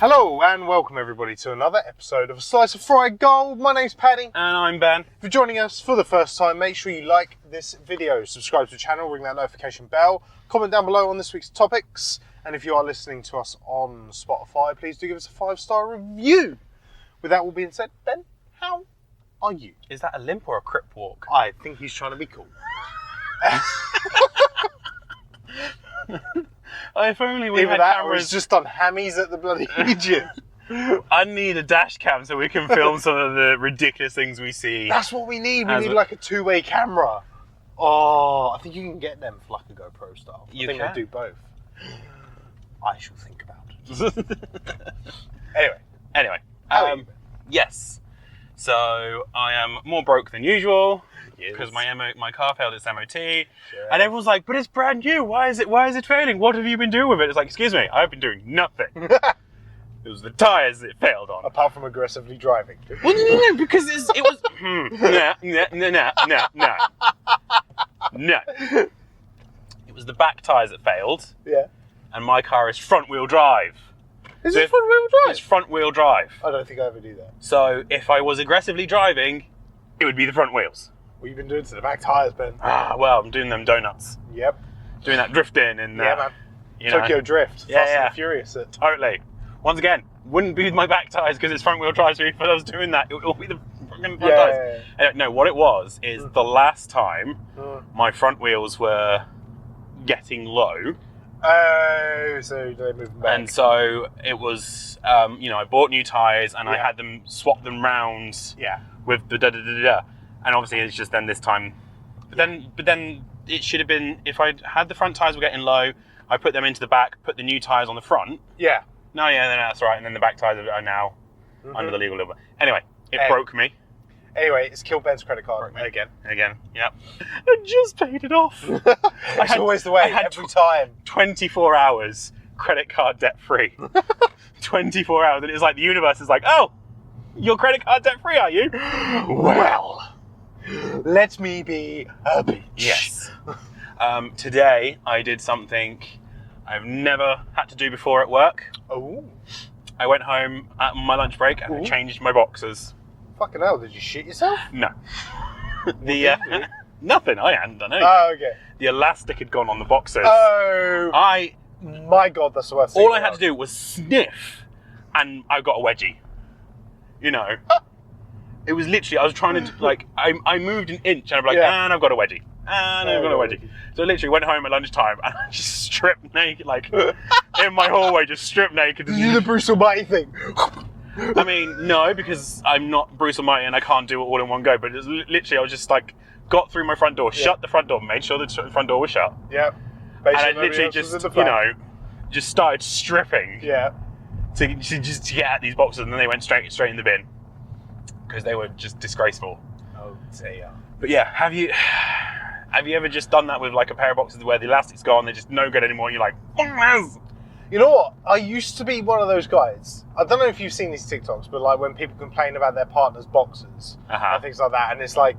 Hello and welcome everybody to another episode of A Slice of Fried Gold. My name's Paddy. And I'm Ben. If you're joining us for the first time, make sure you like this video, subscribe to the channel, ring that notification bell, comment down below on this week's topics, and if you are listening to us on Spotify, please do give us a 5-star review. With that all being said, Ben, how are you? Is that a limp or a crip walk? I think he's trying to be cool. If only we Either had that or cameras. he's just done hammies at the bloody gym. I need a dash cam so we can film some of the ridiculous things we see. That's what we need. We As need a- like a two-way camera. Oh, I think you can get them for like a GoPro style. I think can. they do both. I shall think about it. Anyway, how are you? Yes. So I am more broke than usual Yes. because my car failed its MOT, and everyone's like, "But it's brand new. Why is it failing? What have you been doing with it?" It's like, excuse me, I've been doing nothing. It was the tyres that it failed on. Apart from aggressively driving. Well, no, because it was. No. It was the back tyres that failed, Yeah. and my car is front-wheel drive. Is So it if- front-wheel drive? It's front-wheel drive. I don't think I ever do that. So if I was aggressively driving, it would be the front wheels. What have you been doing to the back tyres, Ben? Well, I'm doing them donuts, Yep. doing that drifting, and Yeah, man. you know, Tokyo Drift. Yeah, Fast yeah. and Furious. totally. Once again, wouldn't be my back tyres because it's front-wheel drive. So if I was doing that, it would all be the front tyres. No, what it was is the last time my front wheels were getting low. Oh, so they move back. And so it was, I bought new tyres and I Yeah. had them swap them round Yeah. with the da-da-da-da-da. And obviously it's just then this time. But then it should have been, if I'd had the front tyres were getting low, I put them into the back, put the new tyres on the front. Yeah. No, that's right. And then the back tyres are now under the legal limit. Anyway, it Hey. broke me. Anyway, it's killed Ben's credit card Broke me. again. Yep. I just paid it off. It's always the way, I had every time. 24 hours credit card debt free. 24 hours. And it's like the universe is like, oh, you're credit card debt free, are you? Well, let me be a bitch. Yes. Today I did something I've never had to do before at work. Oh, I went home at my lunch break and I Ooh. changed my boxers. fucking hell, did you shit yourself? No. did you do? Nothing, I hadn't done anything. Oh, okay. The elastic had gone on the boxers. Oh, my God, that's the worst thing. All I had to do was sniff and I got a wedgie. You know. It was literally, I was trying to, I moved an inch and I'd be like, Yeah. and I've got a wedgie. And I've got a Oh. wedgie. So I literally went home at lunchtime and I just stripped naked, in my hallway, just stripped naked. Did you do the Bruce Almighty thing? I mean, no, because I'm not Bruce Almighty and I can't do it all in one go. But it was literally, I was just got through my front door, shut the front door, made sure the front door was shut. Yep. And I literally just, just started stripping Yeah. to get at these boxes, and then they went straight in the bin because they were just disgraceful. Oh dear. But yeah, have you ever just done that with like a pair of boxes where the elastic's gone, they're just no good anymore, and you're like, You know what? I used to be one of those guys. I don't know if you've seen these TikToks, but like when people complain about their partner's boxers and things like that, and it's like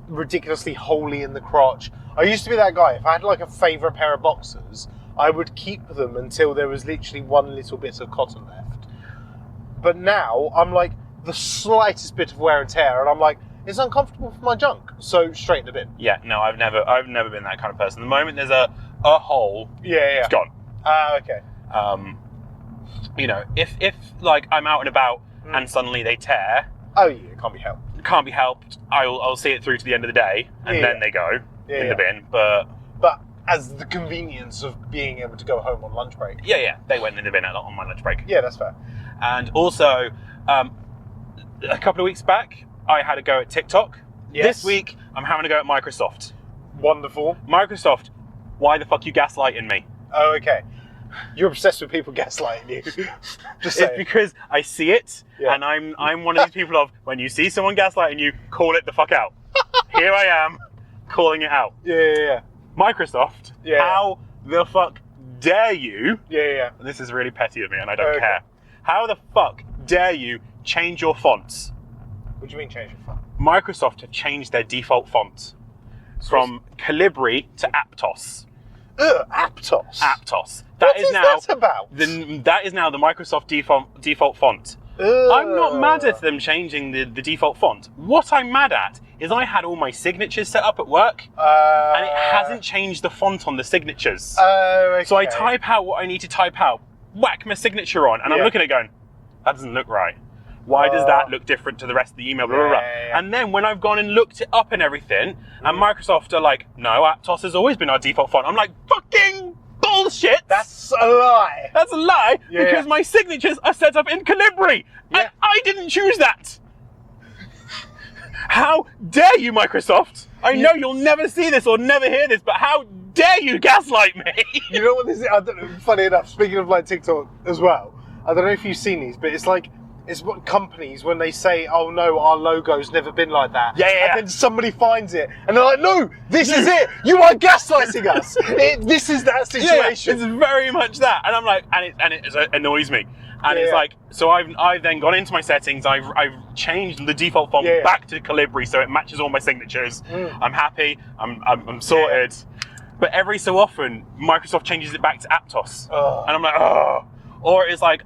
ridiculously holy in the crotch. I used to be that guy. If I had like a favourite pair of boxers, I would keep them until there was literally one little bit of cotton left. But now I'm like the slightest bit of wear and tear, and I'm like, it's uncomfortable for my junk, so straight in the bin. Yeah, no, I've never been that kind of person. The moment there's a hole, Yeah. it's gone. Okay. If like I'm out and about and suddenly they tear, Oh yeah, it can't be helped. it can't be helped. I'll see it through to the end of the day, and then they go in the bin. But as the convenience of being able to go home on lunch break. yeah, they went in the bin on my lunch break. Yeah, that's fair. And also, a couple of weeks back, I had a go at TikTok. Yes. This week, I'm having a go at Microsoft. Wonderful. Microsoft, why the fuck you gaslighting me? Oh, okay. You're obsessed with people gaslighting you. Just It's saying. because I see it, Yeah. and I'm one of these people of, when you see someone gaslighting you, call it the fuck out. Here I am, calling it out. Yeah. Microsoft, Yeah. how the fuck dare you? Yeah. This is really petty of me, and I don't Okay. care. How the fuck dare you change your fonts? What do you mean change your font? Microsoft have changed their default font from Calibri to Aptos. Aptos. Aptos. What is that about? That is now the Microsoft default font. I'm not mad at them changing the default font. What I'm mad at is I had all my signatures set up at work, and it hasn't changed the font on the signatures. Okay. So I type out what I need to type out, whack my signature on, and I'm looking at it going, that doesn't look right. Why does that look different to the rest of the email? Blah, blah, blah. And then when I've gone and looked it up and everything, and Microsoft are like, no, Aptos has always been our default font. I'm like, fucking bullshit. That's a lie. That's a lie, because my signatures are set up in Calibri. And I didn't choose that. How dare you, Microsoft? I know you'll never see this or never hear this, but how dare you gaslight me? You know what this is? I don't know, funny enough, speaking of like TikTok as well, I don't know if you've seen these, but it's like, it's what companies, when they say, oh no, our logo's never been like that. And then somebody finds it, and they're like, no, this is it. You are gaslighting us. This is that situation. It's very much that. And I'm like, and it annoys me. And it's like, so I've then gone into my settings, I've changed the default font back to Calibri so it matches all my signatures. I'm happy, I'm sorted. But every so often, Microsoft changes it back to Aptos. And I'm like, oh. Or it's like,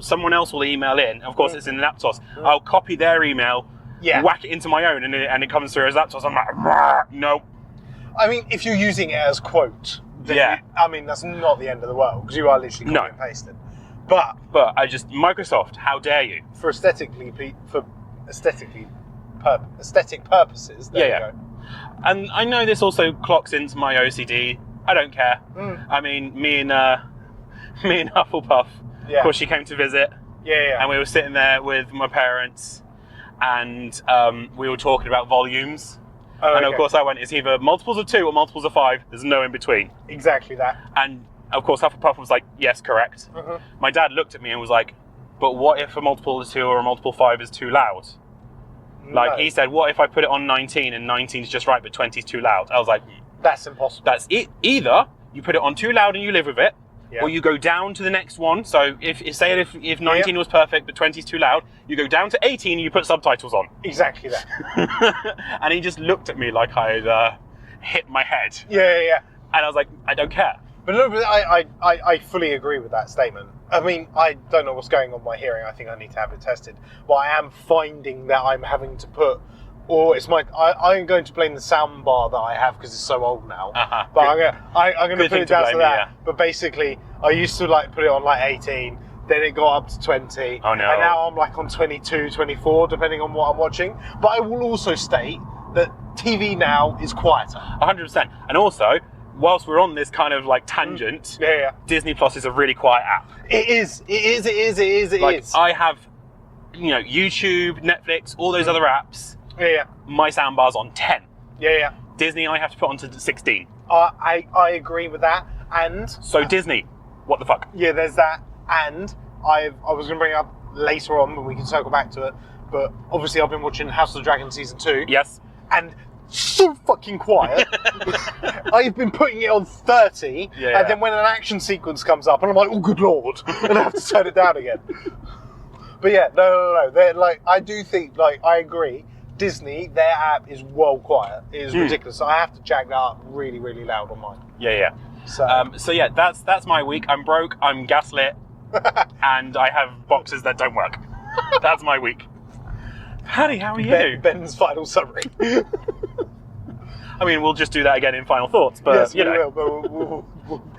someone else will email in, of course it's in an Aptos, I'll copy their email, whack it into my own, and it comes through as Aptos. I'm like, no. I mean, if you're using it as quote, then I mean, that's not the end of the world, because you are literally copy and pasting. But Microsoft, how dare you? For aesthetic purposes, there you go. And I know this also clocks into my OCD. I don't care. I mean, me and Hufflepuff, of course, she came to visit. And we were sitting there with my parents, and we were talking about volumes. And of course, I went, it's either multiples of 2 or multiples of 5. There's no in between. Exactly that. And of course, Hufflepuff was like, yes, correct. My dad looked at me and was like, but what if a multiple of 2 or a multiple of 5 is too loud? Like, he said, what if I put it on 19 and 19 is just right, but 20 is too loud? I was like, that's impossible. That's it. Either you put it on too loud and you live with it, or you go down to the next one. So if 19 was perfect, but 20 is too loud, you go down to 18 and you put subtitles on. Exactly that. And he just looked at me like I had hit my head. And I was like, I don't care. But no, I fully agree with that statement. I mean, I don't know what's going on with my hearing. I think I need to have it tested. But I am finding that I'm having to put, I'm going to blame the sound bar that I have because it's so old now. But I'm going to put it down to that. But basically, I used to like put it on like 18, then it got up to 20. Oh no. And now I'm like on 22, 24, depending on what I'm watching. But I will also state that TV now is quieter. 100%. And also, whilst we're on this kind of like tangent, Disney Plus is a really quiet app. It is. I have, YouTube, Netflix, all those other apps. My soundbar's on 10. Disney, I have to put on to 16. I agree with that. And so Disney, what the fuck? Yeah, there's that. And I was going to bring it up later on, but we can circle back to it. But obviously, I've been watching House of the Dragon season 2. Yes. And so fucking quiet. I've been putting it on 30, and then when an action sequence comes up, and I'm like, oh, good lord, and I have to turn it down again. But yeah, no. They're like, I do think, like, I agree. Disney, their app is well quiet. It is ridiculous. I have to jack that up really, really loud on mine. So yeah, that's my week. I'm broke. I'm gaslit, and I have boxes that don't work. That's my week. Paddy, how are you? Ben's final summary. I mean, we'll just do that again in final thoughts, but yes, you know,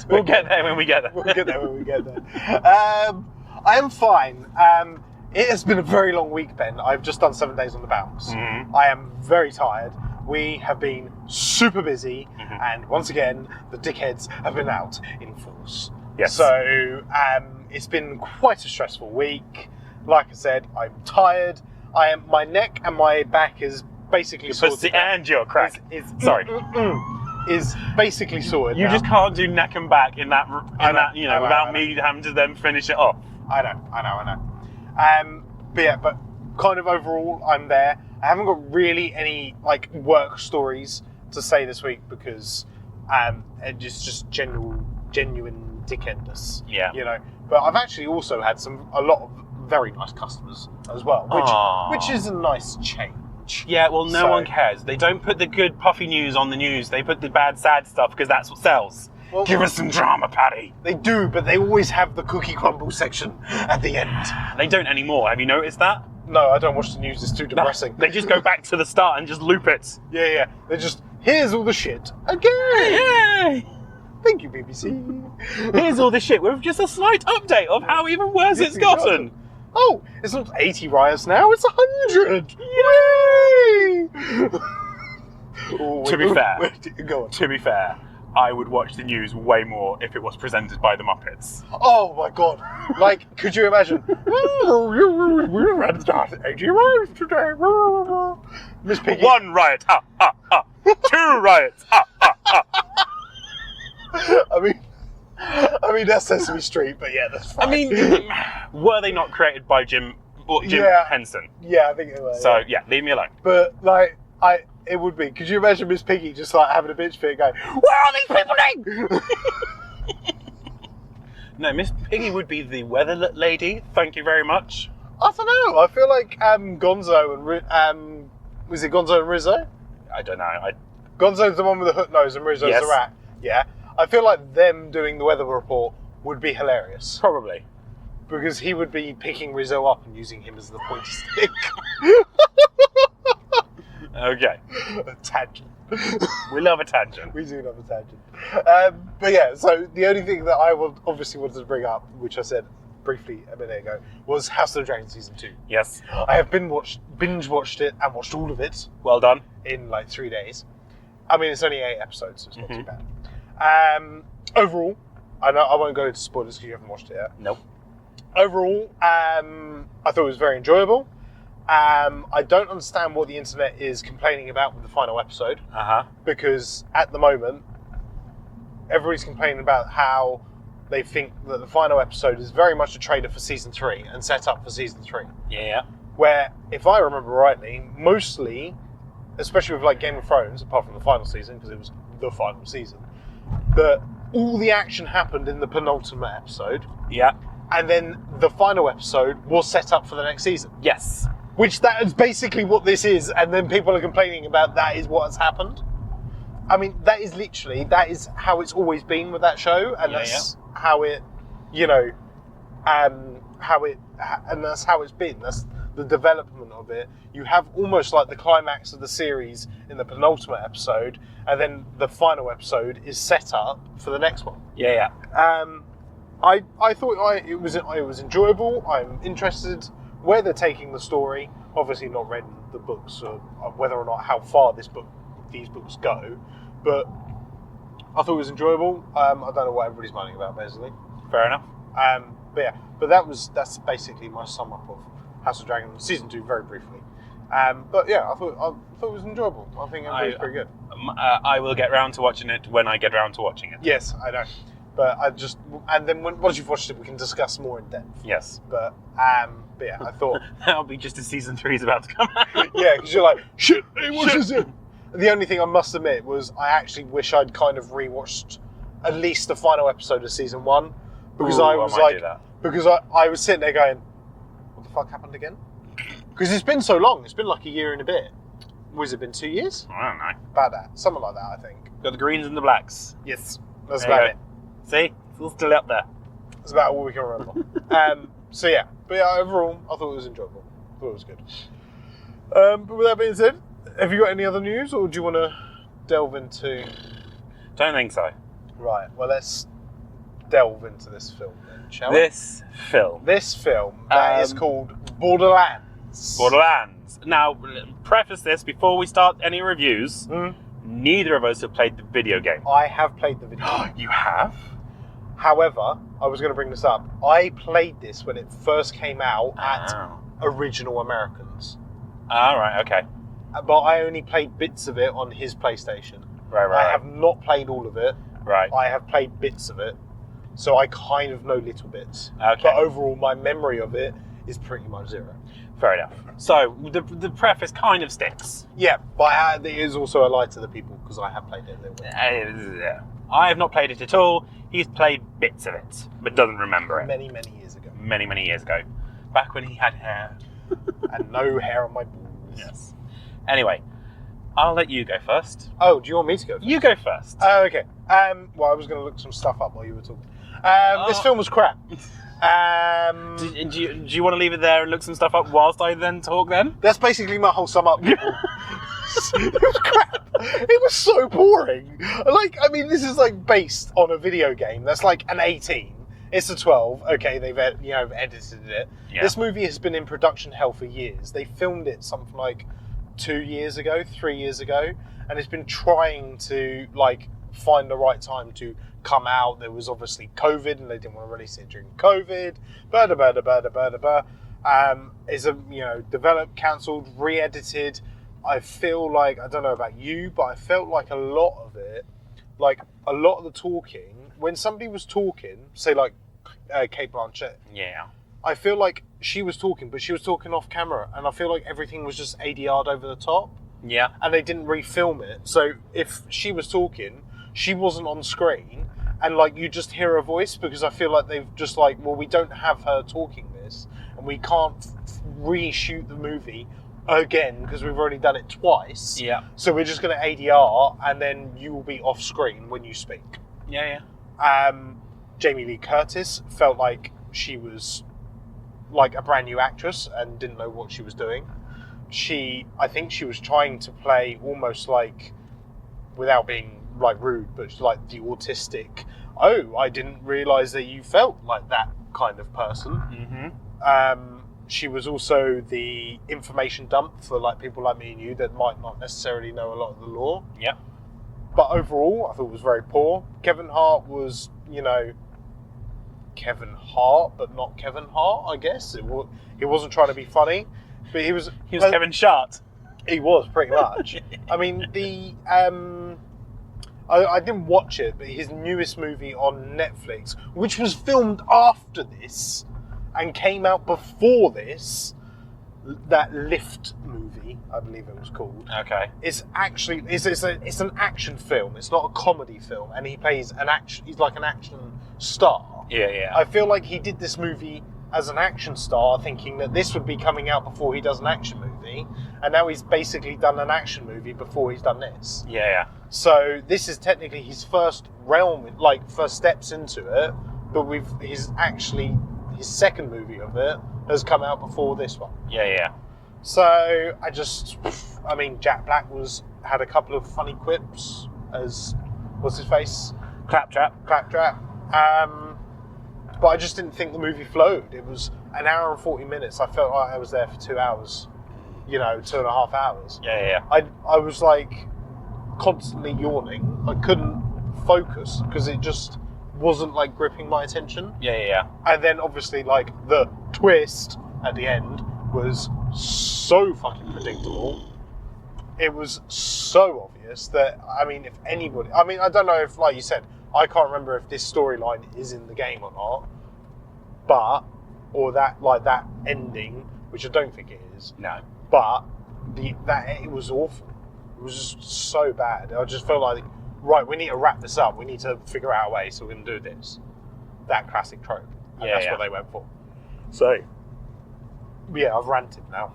we'll get there when we get there. We'll get there when we get there. I am fine. It has been a very long week, Ben. I've just done 7 days on the bounce. I am very tired. We have been super busy, and once again, the dickheads have been out in force. Yes. So it's been quite a stressful week. Like I said, I'm tired. My neck and my back is basically sorted. And your crack. Is basically sorted. You now. just can't do neck and back in that without me having to then finish it off. I know. But kind of overall, I'm there. I haven't got really any like work stories to say this week because it's just genuine dickheadness. Yeah. You know. But I've actually also had a lot of very nice customers as well, which is a nice change. Yeah, well, no one cares. They don't put the good puffy news on the news. They put the bad, sad stuff because that's what sells. Well, give us some drama, Paddy. They do, but they always have the cookie crumble section at the end. They don't anymore. Have you noticed that? No, I don't watch the news. It's too depressing. No, they just go back to the start and just loop it. Yeah. They just, here's all the shit again. Yay! Thank you, BBC. Here's all the shit with just a slight update of how even worse it's gotten. Oh, it's not 80 riots now, it's 100. Yay! To be fair, go on. To be fair, I would watch the news way more if it was presented by the Muppets. Oh my god! Like, could you imagine? We had 80 riots today. Miss Piggy. 1 riot, ha ha ha. 2 riots, ha ha ha. I mean that's Sesame Street, but yeah, that's fine. I mean, were they not created by Jim Henson? Yeah, I think they were. So yeah, leave me alone. But like, it would be. Could you imagine Miss Piggy just like having a bitch fit, going, "Where are these people doing?" No, Miss Piggy would be the weather lady. Thank you very much. I don't know. I feel like Gonzo and was it Gonzo and Rizzo? I don't know. Gonzo's the one with the hook nose and Rizzo's the rat. Yeah. I feel like them doing the weather report would be hilarious. Probably. Because he would be picking Rizzo up and using him as the pointy stick. Okay. A tangent. We love a tangent. We do love a tangent. But yeah, so the only thing that I obviously wanted to bring up, which I said briefly a minute ago, was House of the Dragon Season 2. Yes. I have binge watched it and watched all of it. Well done. In like 3 days. I mean, it's only 8 episodes, so it's not too bad. Overall, I know I won't go into spoilers because you haven't watched it yet. Nope. Overall, I thought it was very enjoyable. I don't understand what the internet is complaining about with the final episode. Because at the moment, everybody's complaining about how they think that the final episode is very much a trailer for Season 3 and set up for Season 3. Yeah. Where, if I remember rightly, mostly, especially with like Game of Thrones, apart from the final season, because it was the final season, that all the action happened in the penultimate episode. Yeah. And then the final episode was set up for the next season. Yes. Which that is basically what this is, and then people are complaining about that is what has happened. I mean, that is how it's always been with that show, and that's how it, and that's how it's been. That's the development of it. You have almost like the climax of the series in the penultimate episode, and then the final episode is set up for the next one. Yeah. I thought it was enjoyable. I'm interested where they're taking the story. Obviously not read the books or whether or not how far these books go, but I thought it was enjoyable. I don't know what everybody's moaning about, basically. Fair enough. But that's basically my sum up of House of Dragon Season 2 very briefly. But yeah, I thought it was enjoyable. I think it was pretty good. I will get round to watching it when I get round to watching it. Yes, I know. But once you've watched it, we can discuss more in depth. Yes. But yeah, I thought that'll be just as Season 3 is about to come out. Yeah, because you're like, shit, he watches it. The only thing I must admit was I actually wish I'd kind of rewatched at least the final episode of Season 1 because I was sitting there going, what the fuck happened again? Because it's been so long. It's been like a year and a bit. Was it been 2 years? I don't know. About that. Something like that, I think. Got the greens and the blacks. Yes. That's about it. See? It's all still up there. That's about all we can remember. So yeah. But yeah, overall, I thought it was enjoyable. I thought it was good. But with that being said, have you got any other news, or do you want to delve into... Don't think so. Right. Well, let's delve into this film then, shall we? This film that is called Borderlands. Borderlands. Now, preface this before we start any reviews. Neither of us have played the video game. I have played the video game. You have? However, I was going to bring this up. I played this when it first came out at Original Americans. Right, okay. But I only played bits of it on his PlayStation. Right. I have not played all of it. Right. I have played bits of it. So I kind of know little bits. Okay. But overall, my memory of it is pretty much zero. Fair enough. So, the preface kind of sticks. Yeah, but it is also a lie to the people, because I have played it a little bit. I have not played it at all. He's played bits of it, but doesn't remember it. Many years ago. Many years ago. Back when he had hair. And no hair on my balls. Yes. Anyway, I'll let you go first. Oh, do you want me to go first? You go first. Oh, okay. Well, I was going to look some stuff up while you were talking. This film was crap. Do you want to leave it there and look some stuff up whilst I then talk then? That's basically my whole sum up. It was crap. It was so boring. Like, I mean, this is like based on a video game that's like an 18. It's a 12. Okay, they've edited it. Yeah. This movie has been in production hell for years. They filmed it something like 3 years ago, and it's been trying to like find the right time to come out. There was obviously COVID, and they didn't want to release it during COVID. It's developed, cancelled, re-edited. I feel like, I don't know about you, but I felt like a lot of it, like a lot of the talking, when somebody was talking, say like Kate Blanchett. Yeah. I feel like she was talking, but she was talking off camera, and I feel like everything was just ADR'd over the top. Yeah. And they didn't refilm it. So if she was talking, she wasn't on screen, and like you just hear her voice, because I feel like they've just like, well, we don't have her talking this, and we can't reshoot the movie again because we've already done it twice. Yeah. So we're just going to ADR, and then you will be off screen when you speak. Yeah. Jamie Lee Curtis felt like she was like a brand new actress and didn't know what she was doing. I think she was trying to play almost like, without being like rude, but like the autistic, oh, I didn't realise that you felt like that kind of person. Mm-hmm. She was also the information dump for like people like me and you that might not necessarily know a lot of the lore. Yeah. But overall, I thought it was very poor. Kevin Hart was, Kevin Hart, but not Kevin Hart, I guess. He wasn't trying to be funny, but he was Kevin Shart. He was, pretty much. I mean, I didn't watch it, but his newest movie on Netflix, which was filmed after this and came out before this, that Lift movie, I believe it was called. Okay. It's actually it's an action film. It's not a comedy film, and he plays he's like an action star. Yeah. I feel like he did this movie as an action star, thinking that this would be coming out before he does an action movie, and now he's basically done an action movie before he's done this. Yeah. So this is technically his first first steps into it, but his second movie of it has come out before this one. Yeah. So Jack Black had a couple of funny quips as, what's his face? Claptrap. But I just didn't think the movie flowed. It was an hour and 40 minutes. I felt like I was there for 2 hours, 2.5 hours. Yeah. I was like constantly yawning. I couldn't focus because it just wasn't like gripping my attention. Yeah. And then obviously like the twist at the end was so fucking predictable. It was so obvious that, if anybody, I don't know if, like you said, I can't remember if this storyline is in the game or not, or that ending, which I don't think it is. No. But it was awful. It was just so bad. I just felt like, right, we need to wrap this up. We need to figure out a way, so we're going to do this. That classic trope. And that's what they went for. So, yeah, I've ranted now.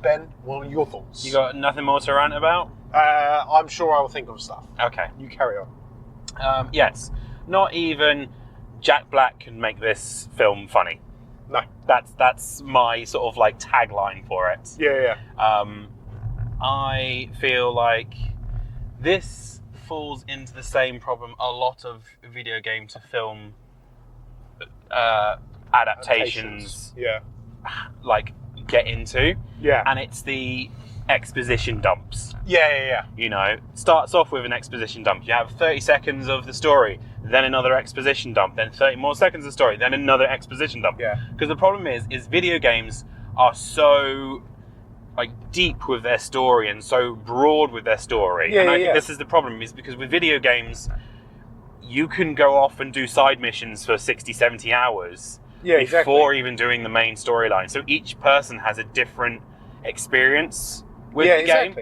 Ben, what are your thoughts? You got nothing more to rant about? I'm sure I will think of stuff. Okay. You carry on. Yes. Not even Jack Black can make this film funny. No. That's my sort of like tagline for it. Yeah. I feel like this falls into the same problem a lot of video game to film adaptations get into. Yeah. And it's the exposition dumps. Yeah. Starts off with an exposition dump. You have 30 seconds of the story, then another exposition dump, then 30 more seconds of story, then another exposition dump. Yeah. Because the problem is video games are so deep with their story and so broad with their story. I think this is the problem, is because with video games, you can go off and do side missions for 60, 70 hours before even doing the main storyline. So each person has a different experience with the game.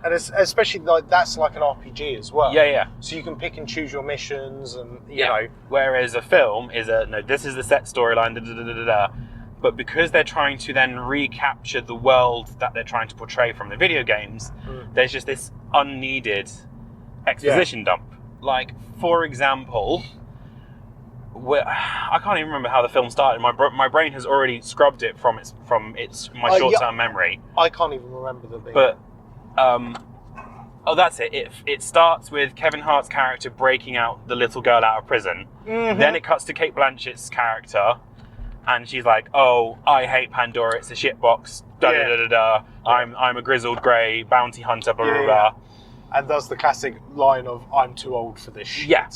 And especially that's like an RPG as well. Yeah. So you can pick and choose your missions, and you know. Whereas a film is this is the set storyline, But because they're trying to then recapture the world that they're trying to portray from the video games, there's just this unneeded exposition dump. Like, for example, I can't even remember how the film started. My brain has already scrubbed it from my short-term memory. I can't even remember the thing. But that's it. It starts with Kevin Hart's character breaking out the little girl out of prison. Then it cuts to Cate Blanchett's character, and she's like, "Oh, I hate Pandora. It's a shitbox. I'm a grizzled grey bounty hunter. Blah blah blah." And does the classic line of "I'm too old for this shit." Yeah.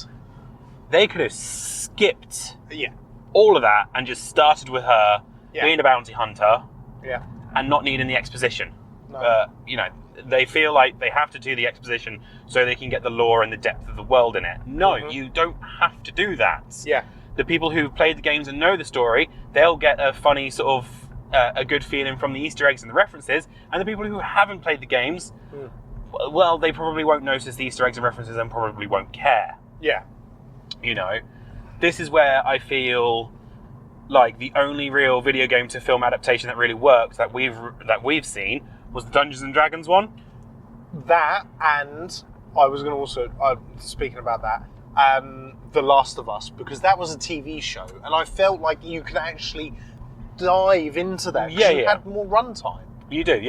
They could have skipped all of that and just started with her being a bounty hunter and not needing the exposition. No. They feel like they have to do the exposition so they can get the lore and the depth of the world in it. No, you don't have to do that. Yeah. The people who've played the games and know the story, they'll get a funny sort of a good feeling from the Easter eggs and the references, and the people who haven't played the games, well, they probably won't notice the Easter eggs and references and probably won't care. Yeah. This is where I feel like the only real video game to film adaptation that really worked that we've seen was the Dungeons and Dragons one. That, and I was going to also, speaking about that, The Last of Us, because that was a TV show, and I felt like you could actually dive into that because you had more runtime. You do,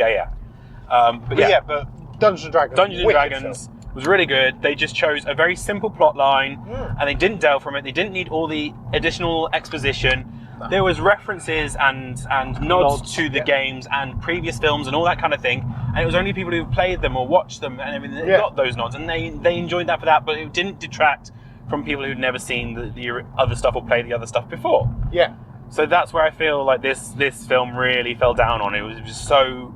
But Dungeons and Dragons was really good. They just chose a very simple plot line, and they didn't delve from it. They didn't need all the additional exposition. No. There was references and nods to the games and previous films and all that kind of thing, and it was only people who played them or watched them and everything that got those nods, and they enjoyed that for that, but it didn't detract from people who'd never seen the other stuff or played the other stuff before. Yeah. So that's where I feel like this film really fell down on. It was just so,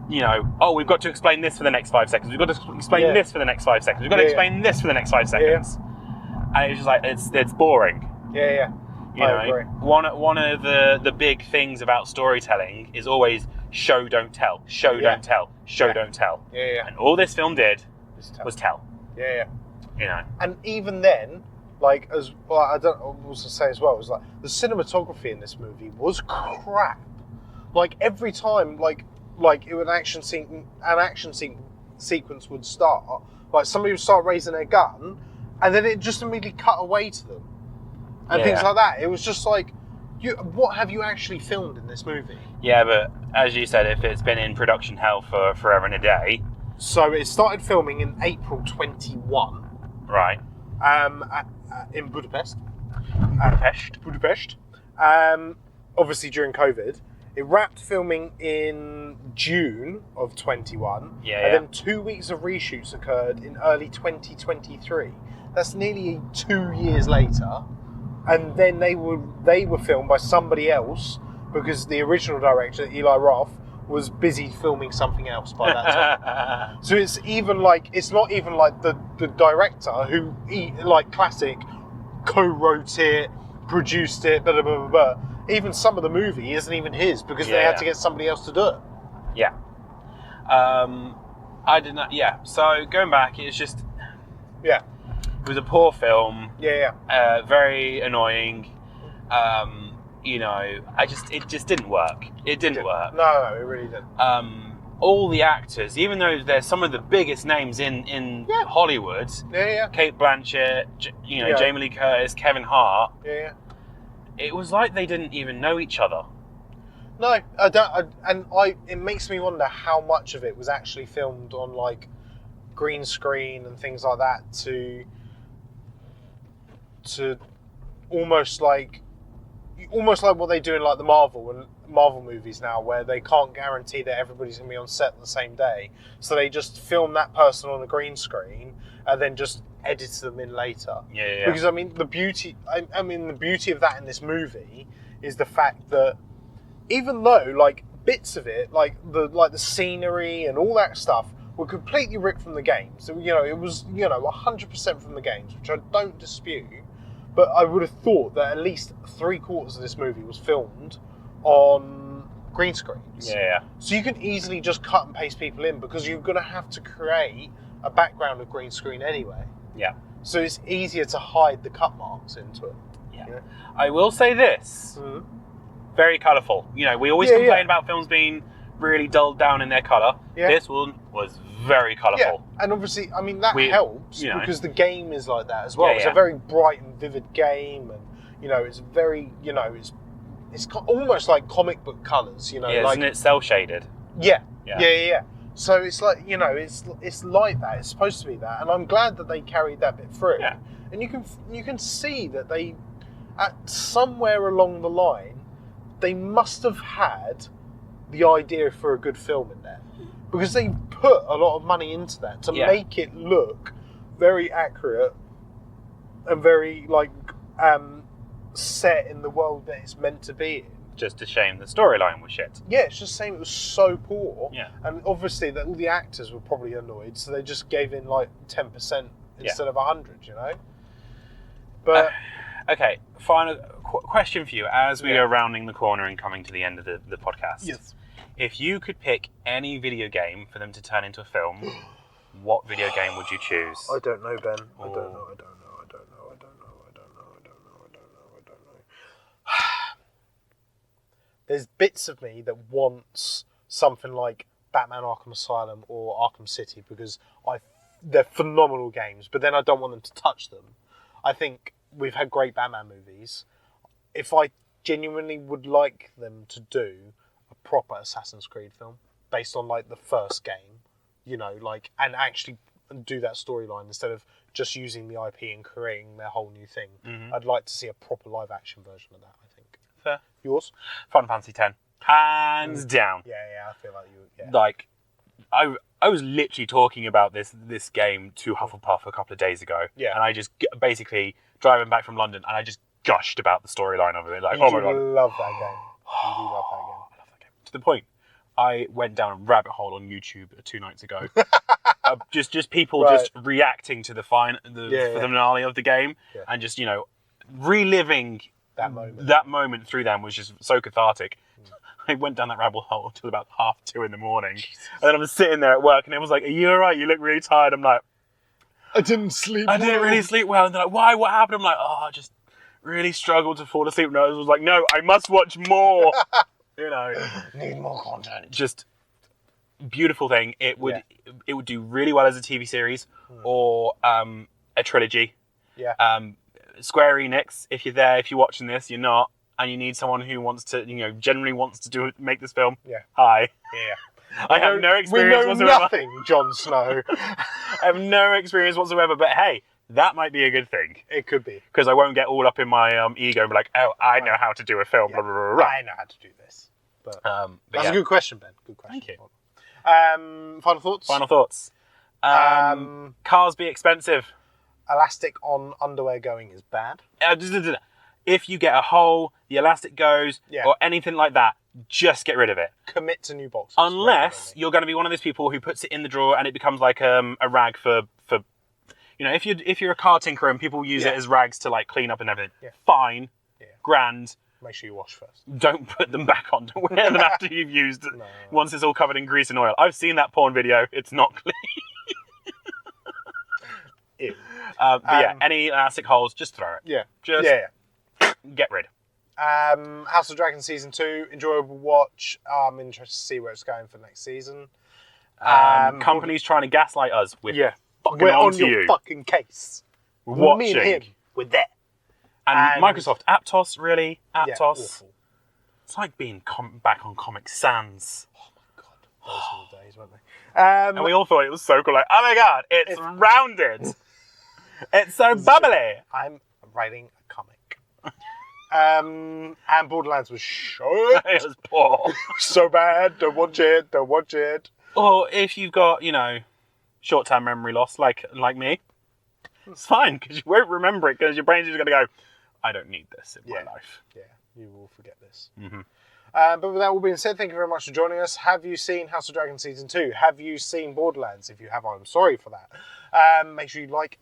we've got to explain this for the next 5 seconds. We've got to explain this for the next 5 seconds. We've got to explain this for the next 5 seconds. And it's just like, it's boring. Yeah. I agree. One of the big things about storytelling is always show, don't tell. Show, don't tell. Show, don't tell. Yeah. And all this film did was tell. Yeah. And even then, like, as well, I also say as well, it was like the cinematography in this movie was crap. Like every time, like an action sequence would start, like somebody would start raising their gun, and then it just immediately cut away to them, and things like that. It was just like, what have you actually filmed in this movie? Yeah, but as you said, if it's been in production hell for forever and a day. So it started filming in April 21. Right. In Budapest. Budapest. Obviously during COVID. It wrapped filming in June of 21. And then 2 weeks of reshoots occurred in early 2023. That's nearly 2 years later. And then they were filmed by somebody else because the original director, Eli Roth, was busy filming something else by that time. So it's not even like the director who, like classic, co-wrote it, produced it, blah, blah, blah, blah. Even some of the movie isn't even his because they had to get somebody else to do it. Yeah. I did not, so going back, it's just... Yeah. It was a poor film. Very annoying. It just didn't work. It didn't work. No, it really didn't. All the actors, even though they're some of the biggest names in Hollywood, Cate Blanchett, Jamie Lee Curtis, Kevin Hart, it was like they didn't even know each other. No, I don't. It makes me wonder how much of it was actually filmed on like green screen and things like that to almost like what they do in like the Marvel movies now, where they can't guarantee that everybody's going to be on set the same day, so they just film that person on a green screen and then just edit them in later. Because the beauty of that in this movie is the fact that even though like bits of it, like the scenery and all that stuff, were completely ripped from the games. So, it was 100% from the games, which I don't dispute. But I would have thought that at least 3/4 of this movie was filmed on green screens. So you could easily just cut and paste people in because you're going to have to create a background of green screen anyway. So it's easier to hide the cut marks into it. I will say this. very colourful. You know, we always complain about films being really dulled down in their colour. Yeah. This one was very colourful. Yeah, and obviously, I mean, that helps because the game is like that as well. It's a very bright and vivid game, and you know, it's very, you know, it's almost like comic book colours. You know, isn't it cel shaded? Yeah. So it's like, you know, it's like that. It's supposed to be that, and I'm glad that they carried that bit through. Yeah. And you can see that they, at somewhere along the line, they must have had the idea for a good film in there, because they put a lot of money into that to make it look very accurate and very like set in the world that it's meant to be in. Just a shame the storyline was shit. Yeah, it's just saying it was so poor. Yeah. And obviously that all the actors were probably annoyed, so they just gave in like 10% instead of 100, you know? But okay, final question for you as we are rounding the corner and coming to the end of the podcast. Yes. If you could pick any video game for them to turn into a film, what video game would you choose? I don't know, Ben. I don't know. There's bits of me that wants something like Batman Arkham Asylum or Arkham City, because they're phenomenal games, but then I don't want them to touch them. I think we've had great Batman movies. If I genuinely would like them to do a proper Assassin's Creed film based on like the first game, you know, like, and actually do that storyline instead of just using the IP and creating their whole new thing. Mm-hmm. I'd like to see a proper live action version of that, I think. Fair. Yours? Final Fantasy X. Hands down. Yeah, I feel like you. Yeah. Like, I was literally talking about this game to Hufflepuff a couple of days ago. Yeah. And I just basically driving back from London, and I just gushed about the storyline of it. Like, oh my god, love that game. You do love that game. I love that game to the point I went down a rabbit hole on YouTube 2 nights ago. Just people just reacting to the finale of the game, and just, you know, reliving that moment through them was just so cathartic. I went down that rabbit hole until about 2:30 in the morning. Jesus. And then I was sitting there at work, and it was like, "Are you alright? You look really tired." I'm like, I didn't sleep well. I didn't really sleep well. And they're like, "Why? What happened?" I'm like, "Oh, I just really struggled to fall asleep." And I was like, "No, I must watch more." You know, need more content. Just beautiful thing. It would do really well as a TV series or a trilogy. Yeah. Square Enix, if you're there, if you're watching this, you're not, and you need someone who wants to, you know, generally wants to make this film. Yeah. Hi. Yeah. I have no experience whatsoever. Nothing, Jon Snow. I have no experience whatsoever, but hey, that might be a good thing. It could be. Because I won't get all up in my ego and be like, oh, I know how to do a film. Yeah. Blah, blah, blah, blah. I know how to do this. But that's a good question, Ben. Good question. Thank you. Final thoughts? Final thoughts. Cars be expensive. Elastic on underwear going is bad. If you get a hole, the elastic goes, or anything like that, just get rid of it. Commit to new boxes. Unless you're going to be one of those people who puts it in the drawer and it becomes like a rag for you know, if you're a car tinkerer and people use it as rags to like clean up and everything, fine, grand. Make sure you wash first. Don't put them back on. Don't wear them after you've used it. No. Once it's all covered in grease and oil. I've seen that porn video. It's not clean. Ew. But any elastic holes, just throw it. Yeah. Get rid. House of Dragon Season 2, enjoyable watch. I'm interested to see where it's going for next season. Companies trying to gaslight us. We're on your fucking case. We're watching. Me and him, we're there. And Microsoft, Aptos, really? Aptos. Yeah, awful. It's like being back on Comic Sans. Oh my god. Those were the days, weren't they? And we all thought it was so cool. Like, oh my god, it's rounded. It's so bubbly. I'm writing a comic. And Borderlands was shit. It was poor. So bad. Don't watch it. Or if you've got, you know, short-term memory loss, like me, it's fine, because you won't remember it, because your brain's just going to go, I don't need this in my life. Yeah, you will forget this. Mm-hmm. But with that all being said, thank you very much for joining us. Have you seen House of Dragon Season 2? Have you seen Borderlands? If you have, I'm sorry for that. Make sure you like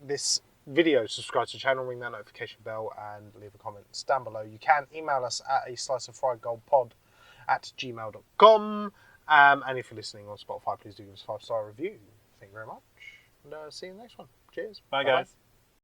this video, subscribe to the channel, ring that notification bell, and leave a comment down below. You can email us at asliceoffriedgoldpod@gmail.com. And if you're listening on Spotify, please do give us a 5-star review. Thank you very much. And see you in the next one. Cheers. Bye, guys.